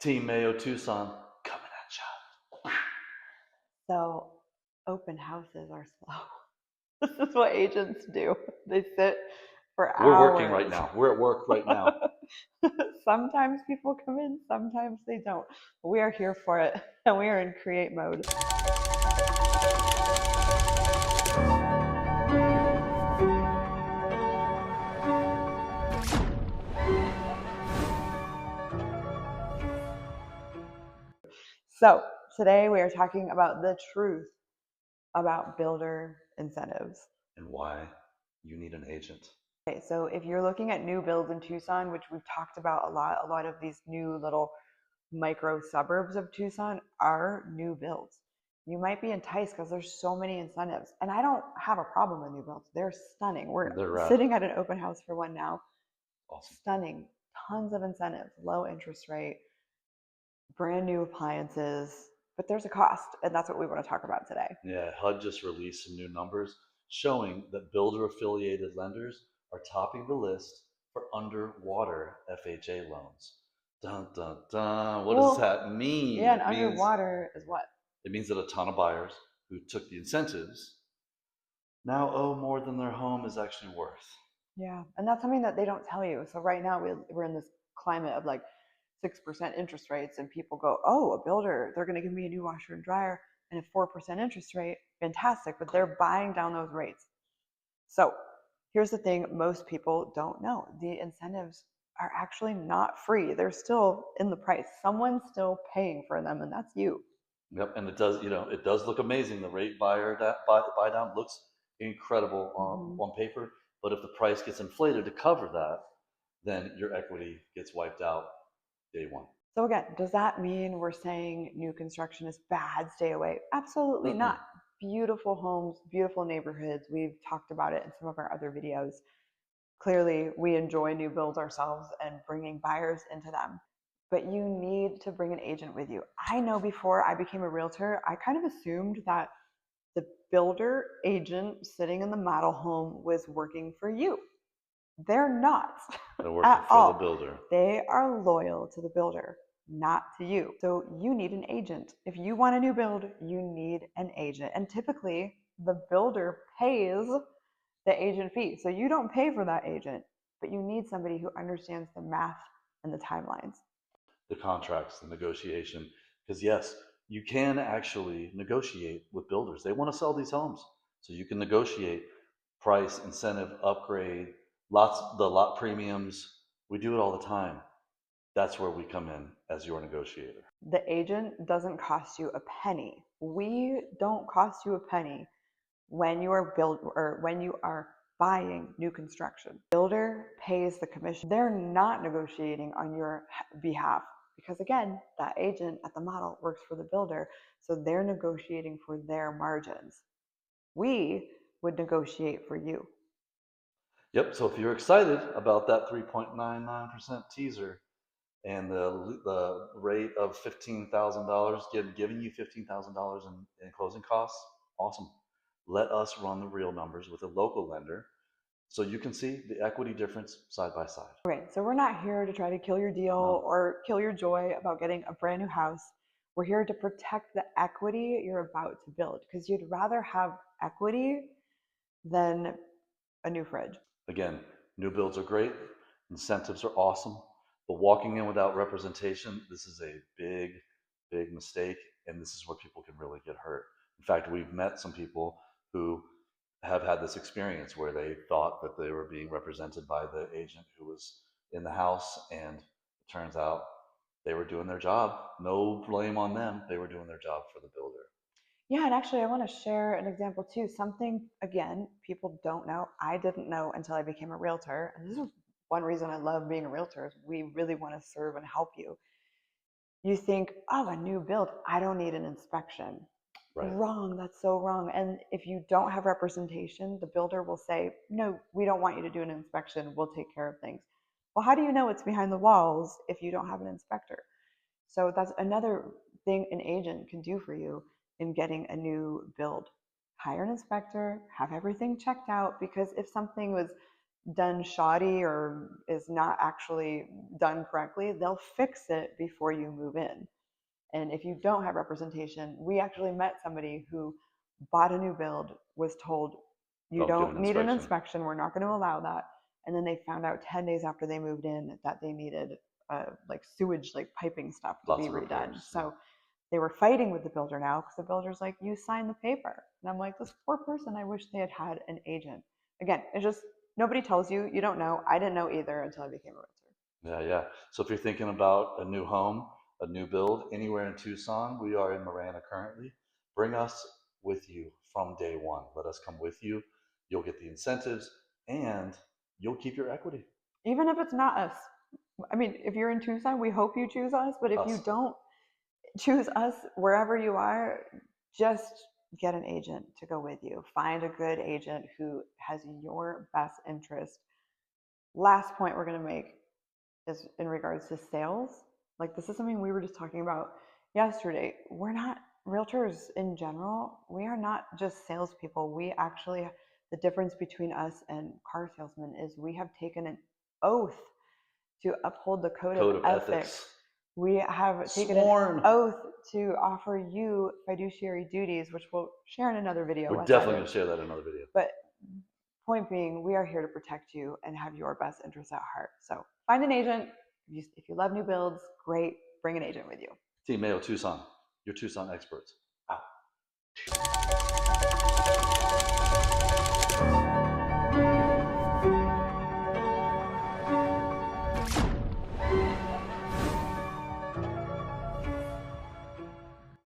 Team Mayo Tucson coming at you. So open houses are slow. This is what agents do. They sit for We're working right hours. now. We're at work right now. Sometimes people come in, sometimes they don't. But we are here for it, and we are in create mode. So today we are talking about the truth about builder incentives. And why you need an agent. Okay, so if you're looking at new builds in Tucson, which we've talked about a lot of these new little micro suburbs of Tucson are new builds. You might be enticed because there's so many incentives. And I don't have a problem with new builds. They're stunning. We're They're rad. sitting at an open house for one now. Awesome. Stunning. Tons of incentives, low interest rate, brand new appliances, but there's a cost. And that's what we want to talk about today. Yeah, HUD just released some new numbers showing that builder affiliated lenders are topping the list for underwater FHA loans. Dun dun dun. What does that mean? Yeah, and It means underwater is what? it means that a ton of buyers who took the incentives now owe more than their home is actually worth. Yeah, and that's something that they don't tell you. So right now we're in this climate of like 6% interest rates, and people go, "Oh, a builder, they're going to give me a new washer and dryer and a 4% interest rate, fantastic!" But they're buying down those rates. So here's the thing: most people don't know the incentives are actually not free. They're still in the price. Someone's still paying for them, and that's you. Yep, and it does, it does look amazing. The rate buy down looks incredible on paper, but if the price gets inflated to cover that, then your equity gets wiped out day one. So again, does that mean we're saying new construction is bad, stay away? Absolutely Mm-mm. not. Beautiful homes, beautiful neighborhoods. We've talked about it in some of our other videos. Clearly, we enjoy new builds ourselves and bringing buyers into them. But you need to bring an agent with you. I know before I became a realtor, I kind of assumed that the builder agent sitting in the model home was working for you. They're not They're working at for the all. builder. They are loyal to the builder, not to you. So you need an agent. If you want a new build, you need an agent. And typically, the builder pays the agent fee. So you don't pay for that agent, but you need somebody who understands the math and the timelines. The contracts, the negotiation. Because yes, you can actually negotiate with builders. They want to sell these homes. So you can negotiate price, incentive, upgrade, the lot premiums. We do it all the time. That's where we come in as your negotiator. The agent doesn't cost you a penny. We don't cost you a penny when you are when you are buying new construction. Builder pays the commission. They're not negotiating on your behalf because again, that agent at the model works for the builder, so they're negotiating for their margins. We would negotiate for you. Yep. So if you're excited about that 3.99% teaser and the rate of $15,000, giving you $15,000 in closing costs, awesome. Let us run the real numbers with a local lender so you can see the equity difference side by side. Right. So we're not here to try to kill your deal No. or kill your joy about getting a brand new house. We're here to protect the equity you're about to build because you'd rather have equity than a new fridge. Again, new builds are great, incentives are awesome, but walking in without representation, this is a big, big mistake, and this is where people can really get hurt. In fact, we've met some people who have had this experience where they thought that they were being represented by the agent who was in the house, and it turns out they were doing their job. No blame on them. They were doing their job for the builder. Yeah, and actually, I want to share an example too. Something, again, people don't know. I didn't know until I became a realtor. And this is one reason I love being a realtor is we really want to serve and help you. You think, oh, a new build, I don't need an inspection. Right. Wrong. That's so wrong. And if you don't have representation, the builder will say, no, we don't want you to do an inspection. We'll take care of things. Well, how do you know it's behind the walls if you don't have an inspector? So that's another thing an agent can do for you in getting a new build. Hire an inspector, have everything checked out, because if something was done shoddy or is not actually done correctly, they'll fix it before you move in. And if you don't have representation, we actually met somebody who bought a new build, was told, you Don't get an don't need an inspection. inspection, we're not going to allow that. And then they found out 10 days after they moved in that they needed like sewage, like piping stuff to Lots be of redone. repairs. So they were fighting with the builder now because the builder's like, you signed the paper. And I'm like, this poor person, I wish they had had an agent. Again, it's just, nobody tells you, you don't know. I didn't know either until I became a realtor. Yeah, yeah. So if you're thinking about a new home, a new build anywhere in Tucson, we are in Marana currently. Bring us with you from day one. Let us come with you. You'll get the incentives and you'll keep your equity. Even if it's not us. I mean, if you're in Tucson, we hope you choose us. But if you Us. don't choose us wherever you are, just get an agent to go with you. Find a good agent who has your best interest. Last point we're going to make is in regards to sales. Like, this is something we were just talking about yesterday. We're not realtors in general. We are not just salespeople. We actually, the difference between us and car salesmen is we have taken an oath to uphold the code Code of of ethics. ethics. We have taken Sworn. an oath to offer you fiduciary duties, which we'll share in another video. We're definitely going to share that in another video. But point being, we are here to protect you and have your best interests at heart. So find an agent. If you love new builds, great. Bring an agent with you. Team Mayo Tucson, your Tucson experts.